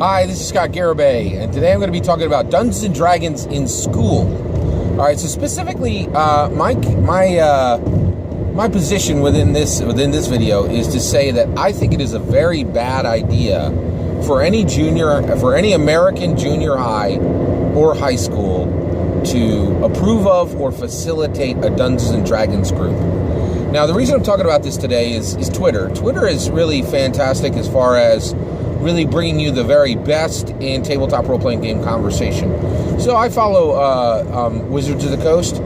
Hi, this is Scott Garibay, and today I'm going to be talking about Dungeons and Dragons in school. All right, so specifically, my position within this video is to say that I think it is a very bad idea for any American junior high or high school to approve of or facilitate a Dungeons and Dragons group. Now, the reason I'm talking about this today is Twitter. Twitter is really fantastic as far as really bringing you the very best in tabletop role-playing game conversation. So I follow Wizards of the Coast,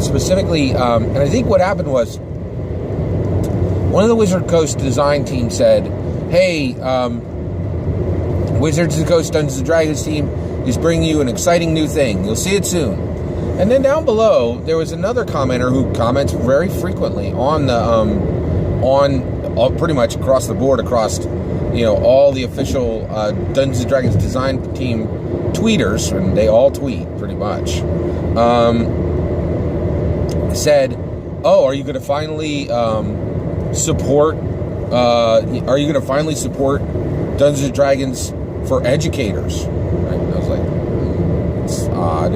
specifically, and I think what happened was one of the Wizards of the Coast design team said, hey, Wizards of the Coast Dungeons & Dragons team is bringing you an exciting new thing. You'll see it soon. And then down below, there was another commenter who comments very frequently on the pretty much across the board, across all the official Dungeons & Dragons design team tweeters, and they all tweet pretty much, said, oh, are you going to finally support Dungeons & Dragons for educators? Right? And I was like, it's odd,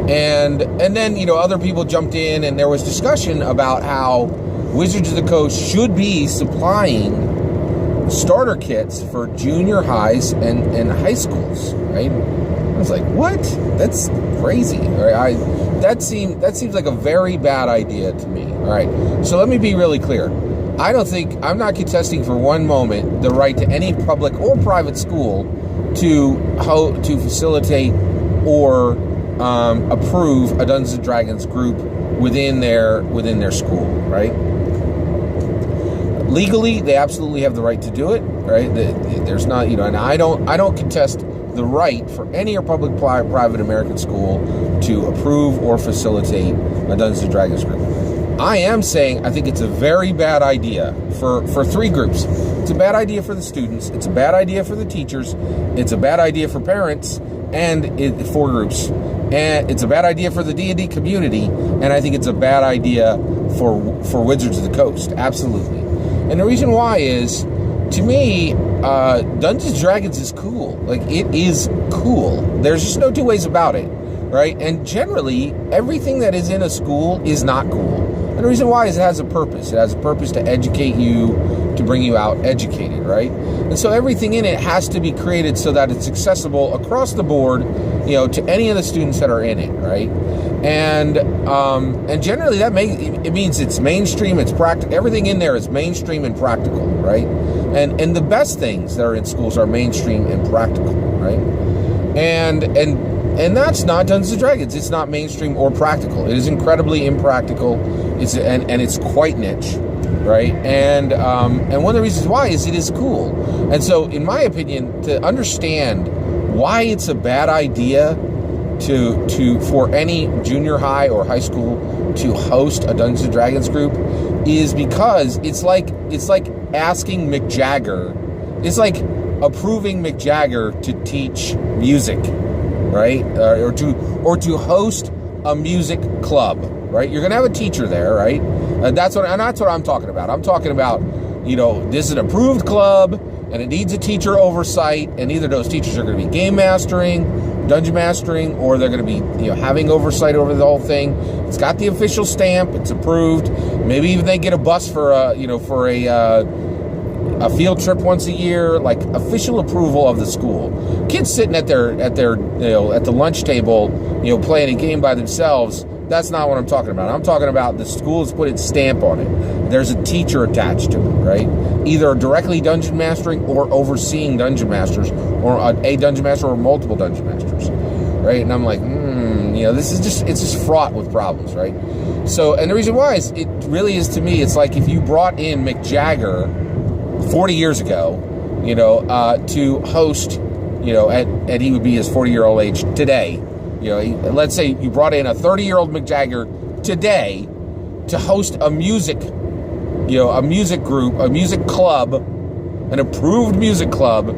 and then other people jumped in, and there was discussion about how Wizards of the Coast should be supplying starter kits for junior highs and high schools, right? I was like, what? That's crazy. All right, that seems like a very bad idea to me. All right, so let me be really clear. I'm not contesting for one moment the right to any public or private school to facilitate or approve a Dungeons & Dragons group within their school, right? Legally, they absolutely have the right to do it, right? There's not, and I don't contest the right for any or public private American school to approve or facilitate a Dungeons & Dragons group. I am saying I think it's a very bad idea for three groups. It's a bad idea for the students, it's a bad idea for the teachers, it's a bad idea for parents, and four groups. And it's a bad idea for the D&D community, and I think it's a bad idea for Wizards of the Coast, absolutely. And the reason why is, to me, Dungeons & Dragons is cool. Like, it is cool. There's just no two ways about it, right? And generally, everything that is in a school is not cool. And the reason why is it has a purpose. It has a purpose to educate you, to bring you out educated, right? And so everything in it has to be created so that it's accessible across the board, to any of the students that are in it, right? And generally that means it's mainstream, it's practical. Everything in there is mainstream and practical, right? And the best things that are in schools are mainstream and practical, right? And that's not Dungeons & Dragons. It's not mainstream or practical. It is incredibly impractical. It's quite niche, right? And one of the reasons why is it is cool. And so, in my opinion, to understand why it's a bad idea for any junior high or high school to host a Dungeons & Dragons group is because it's like asking Mick Jagger. It's like approving Mick Jagger to teach music, right? Or to host a music club, right? You're gonna have a teacher there, right? That's what I'm talking about. I'm talking about, this is an approved club and it needs a teacher oversight, and either those teachers are going to be game mastering, dungeon mastering, or they're going to be having oversight over the whole thing. It's got the official stamp. It's approved. Maybe even they get a bus for a field trip once a year, like official approval of the school. Kids sitting at the lunch table, playing a game by themselves. That's not what I'm talking about. I'm talking about the school has put its stamp on it. There's a teacher attached to it, right? Either directly dungeon mastering or overseeing dungeon masters, or a dungeon master or multiple dungeon masters, right? And I'm like, it's just fraught with problems, right? So, and the reason why is it really is, to me, it's like if you brought in Mick Jagger 40 years ago, to host, and he would be his 40-year-old age today. Let's say you brought in a 30-year-old Mick Jagger today to host a music group, a music club, an approved music club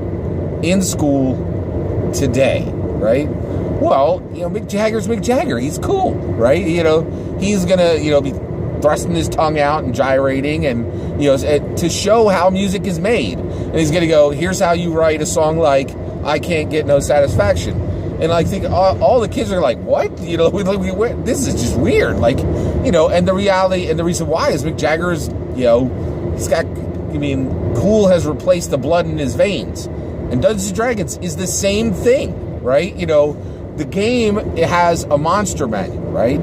in school today, right? Well, Mick Jagger's Mick Jagger. He's cool, right? He's gonna, be thrusting his tongue out and gyrating, and to show how music is made. And he's going to go, here's how you write a song like I Can't Get No Satisfaction. And I think all the kids are like, what? This is just weird. And the reality and the reason why is Mick Jagger is, he's got, cool has replaced the blood in his veins. And Dungeons & Dragons is the same thing, right? The game, it has a monster manual, right?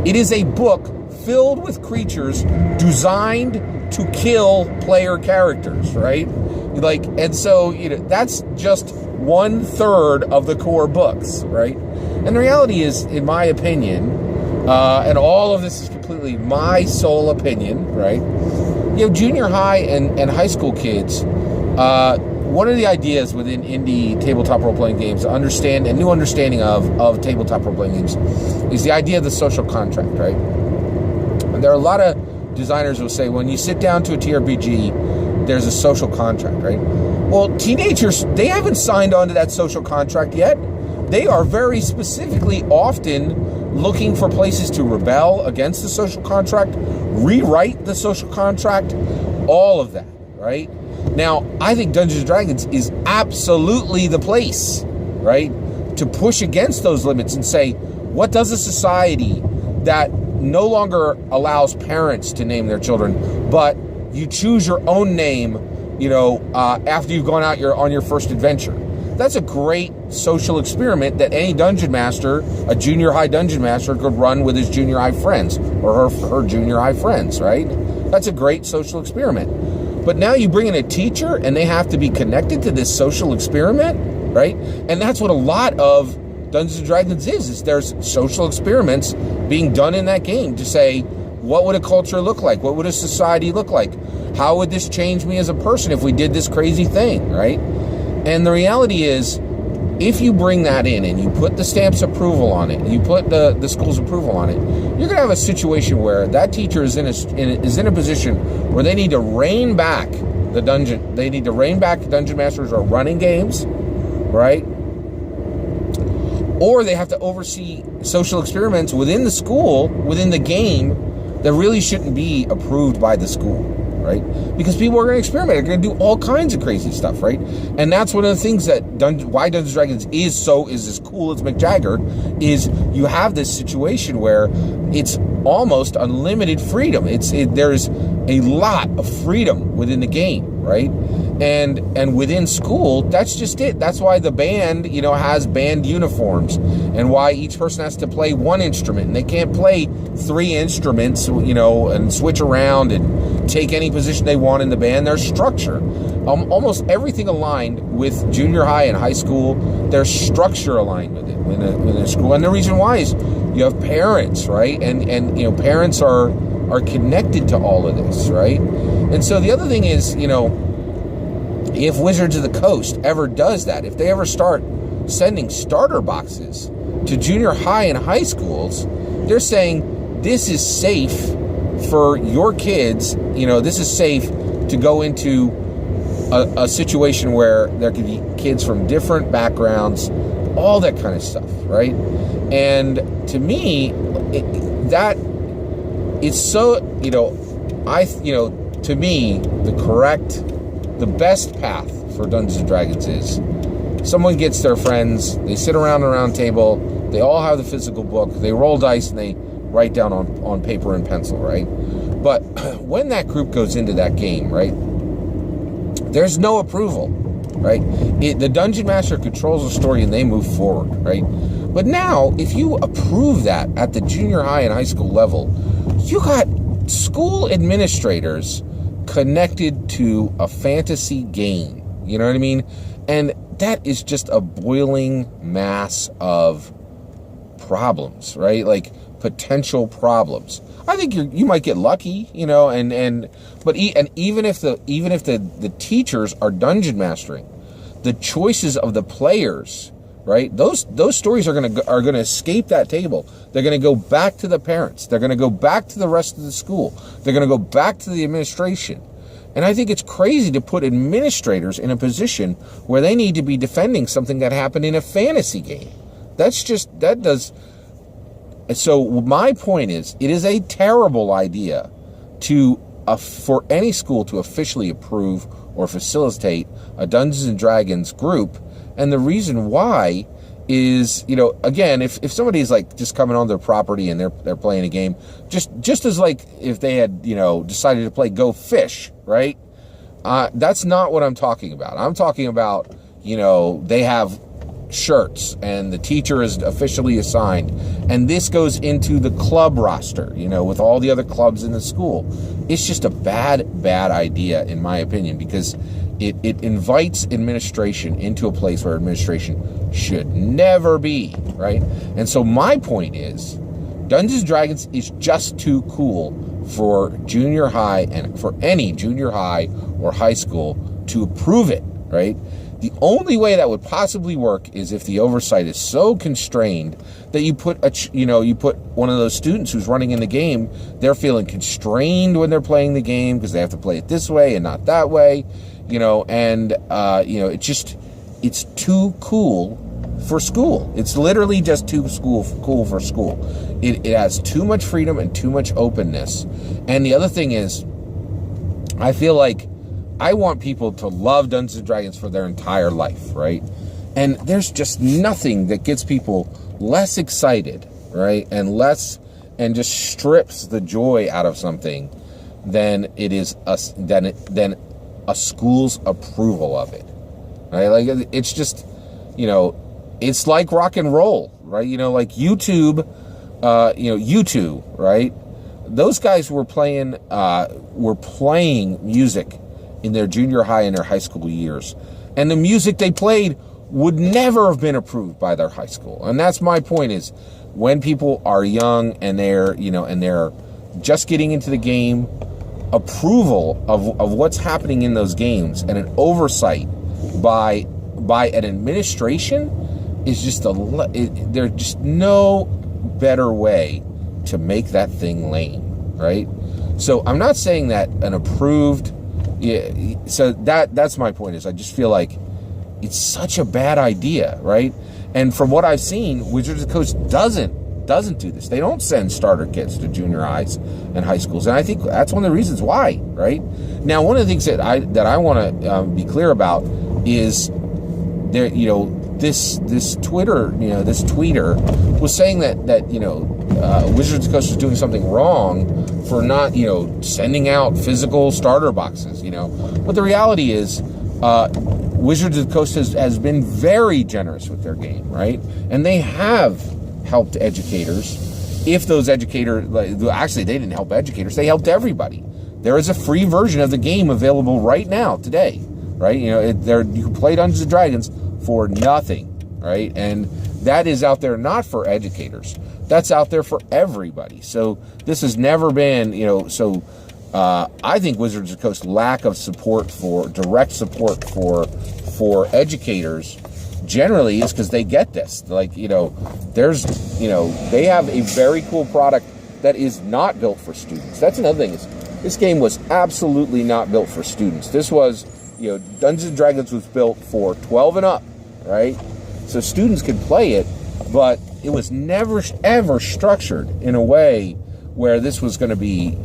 It is a book filled with creatures designed to kill player characters, right? And so, that's just 1/3 of the core books, right? And the reality is, in my opinion, and all of this is completely my sole opinion, right? Junior high and high school kids, one of the ideas within indie tabletop role-playing games, a new understanding of tabletop role-playing games, is the idea of the social contract, right? And there are a lot of designers who will say, when you sit down to a TRPG, there's a social contract, right? Well, teenagers, they haven't signed on to that social contract yet. They are very specifically often looking for places to rebel against the social contract, rewrite the social contract, all of that, right? Now, I think Dungeons & Dragons is absolutely the place, right, to push against those limits and say, what does a society that no longer allows parents to name their children, but you choose your own name, after you've gone out on your first adventure? That's a great social experiment that any dungeon master, a junior high dungeon master, could run with his junior high friends or her junior high friends, right? That's a great social experiment. But now you bring in a teacher and they have to be connected to this social experiment, right? And that's what a lot of Dungeons & Dragons is there's social experiments being done in that game to say, what would a culture look like? What would a society look like? How would this change me as a person if we did this crazy thing, right? And the reality is, if you bring that in and you put the stamp's approval on it, and you put the school's approval on it, you're going to have a situation where that teacher is in a position where they need to rein back the dungeon. They need to rein back the dungeon masters who are running games, right? Or they have to oversee social experiments within the school, within the game, that really shouldn't be approved by the school, right? Because people are going to experiment. They're going to do all kinds of crazy stuff, right? And that's one of the things that why Dungeons & Dragons is as cool as Mick Jagger, is you have this situation where it's almost unlimited freedom. There's a lot of freedom within the game, right? And within school, that's just it. That's why the band, has band uniforms, and why each person has to play one instrument, and they can't play 3 instruments, and switch around and take any position they want in the band. There's structure. Almost everything aligned with junior high and high school. There's structure aligned with it within a school. And the reason why is you have parents, right? And parents are connected to all of this, right? And so the other thing is, if Wizards of the Coast ever does that, if they ever start sending starter boxes to junior high and high schools, they're saying this is safe for your kids. This is safe to go into a situation where there could be kids from different backgrounds, all that kind of stuff, right? And to me, it's so, to me, the best path for Dungeons & Dragons is someone gets their friends, they sit around a round table, they all have the physical book, they roll dice, and they write down on paper and pencil, right? But when that group goes into that game, right, there's no approval, right? The Dungeon Master controls the story and they move forward, right? But now, if you approve that at the junior high and high school level, you got school administrators connected to a fantasy game. You know what I mean? And that is just a boiling mass of problems, right? Like potential problems. I think you might get lucky, but even if the teachers are dungeon mastering, the choices of the players, right? Those stories are gonna escape that table. They're gonna go back to the parents. They're gonna go back to the rest of the school. They're gonna go back to the administration. And I think it's crazy to put administrators in a position where they need to be defending something that happened in a fantasy game. So my point is, it is a terrible idea for any school to officially approve or facilitate a Dungeons and Dragons group. And the reason why is, again, if somebody's like just coming on their property and they're playing a game, just as like if they had, decided to play Go Fish, right? That's not what I'm talking about. I'm talking about, they have shirts and the teacher is officially assigned, and this goes into the club roster, with all the other clubs in the school. It's just a bad idea, in my opinion, because it invites administration into a place where administration should never be, right? And so my point is, Dungeons & Dragons is just too cool for junior high and for any junior high or high school to approve it, right? The only way that would possibly work is if the oversight is so constrained that you put one of those students who's running in the game, they're feeling constrained when they're playing the game because they have to play it this way and not that way, it's too cool for school. It's literally just too cool for school. It has too much freedom and too much openness. And the other thing is, I feel like I want people to love Dungeons & Dragons for their entire life, right? And there's just nothing that gets people less excited, right? And just strips the joy out of something than it is than a school's approval of it, right? Like, it's just, it's like rock and roll, right? Like YouTube, U2, right? Those guys were playing music in their junior high and their high school years, and the music they played would never have been approved by their high school. And that's my point, is when people are young and they're just getting into the game, approval of what's happening in those games and an oversight by an administration is just there's just no better way to make that thing lame, right? So I'm not saying that an approved, so that's my point, is I just feel like it's such a bad idea, right? And from what I've seen, Wizards of the Coast doesn't do this. They don't send starter kits to junior highs and high schools, and I think that's one of the reasons why, right? Now, one of the things that I want to be clear about is there, this tweeter was saying that Wizards of the Coast is doing something wrong for not sending out physical starter boxes, but the reality is Wizards of the Coast has been very generous with their game, right? And they have helped educators. If those educators, actually they didn't help educators, they helped everybody. There is a free version of the game available right now today, right? You can play Dungeons and Dragons for nothing, right? And that is out there not for educators. That's out there for everybody. So this has never been, I think Wizards of the Coast lack of direct support for educators generally is because they get this. Like, they have a very cool product that is not built for students. That's another thing, is this game was absolutely not built for students. This was, Dungeons & Dragons was built for 12 and up, right? So students could play it, but it was never, ever structured in a way where this was going to be,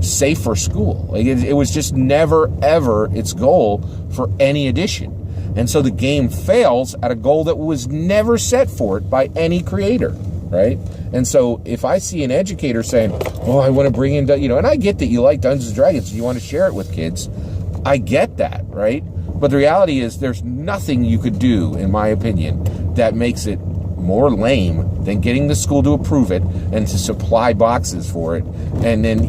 safe for school. Like, it was just never, ever its goal for any edition. And so the game fails at a goal that was never set for it by any creator, right? And so if I see an educator saying, oh, I want to bring in, and I get that you like Dungeons & Dragons and you want to share it with kids. I get that, right? But the reality is there's nothing you could do, in my opinion, that makes it more lame than getting the school to approve it and to supply boxes for it. And then,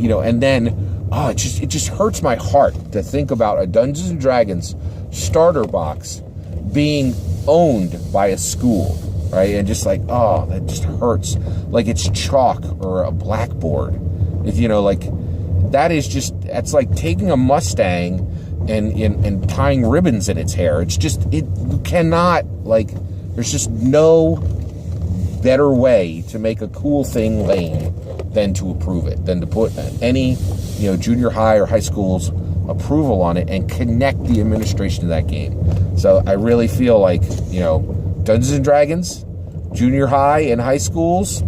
it just hurts my heart to think about a Dungeons & Dragons starter box being owned by a school, right? And just like, that just hurts. Like it's chalk or a blackboard. That is just, that's like taking a Mustang and tying ribbons in its hair. It's just, you cannot, there's just no better way to make a cool thing lame than to approve it, than to put any, junior high or high school's approval on it and connect the administration to that game. So I really feel like, Dungeons and Dragons, junior high and high schools,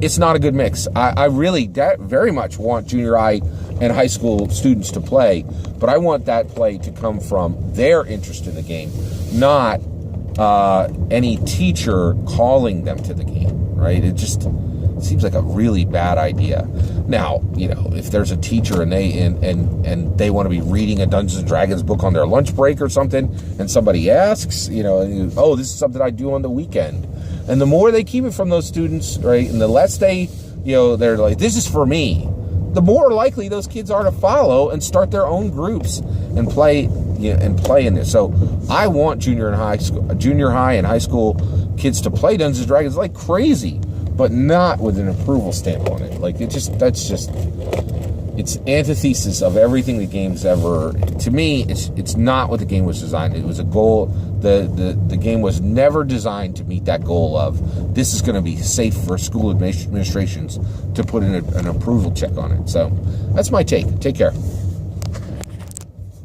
it's not a good mix. I really very much want junior high and high school students to play, but I want that play to come from their interest in the game, not any teacher calling them to the game, right? It just seems like a really bad idea. Now, if there's a teacher and they want to be reading a Dungeons and Dragons book on their lunch break or something, and somebody asks, oh, this is something I do on the weekend. And the more they keep it from those students, right, and the less they, they're like, this is for me, the more likely those kids are to follow and start their own groups and play in this. So I want junior high and high school kids to play Dungeons and Dragons like crazy, but not with an approval stamp on it. Like, it's antithesis of everything the game's ever. To me, it's not what the game was designed. It was a goal. The game was never designed to meet that goal of, this is going to be safe for school administrations to put in an approval check on it. So that's my take. Take care.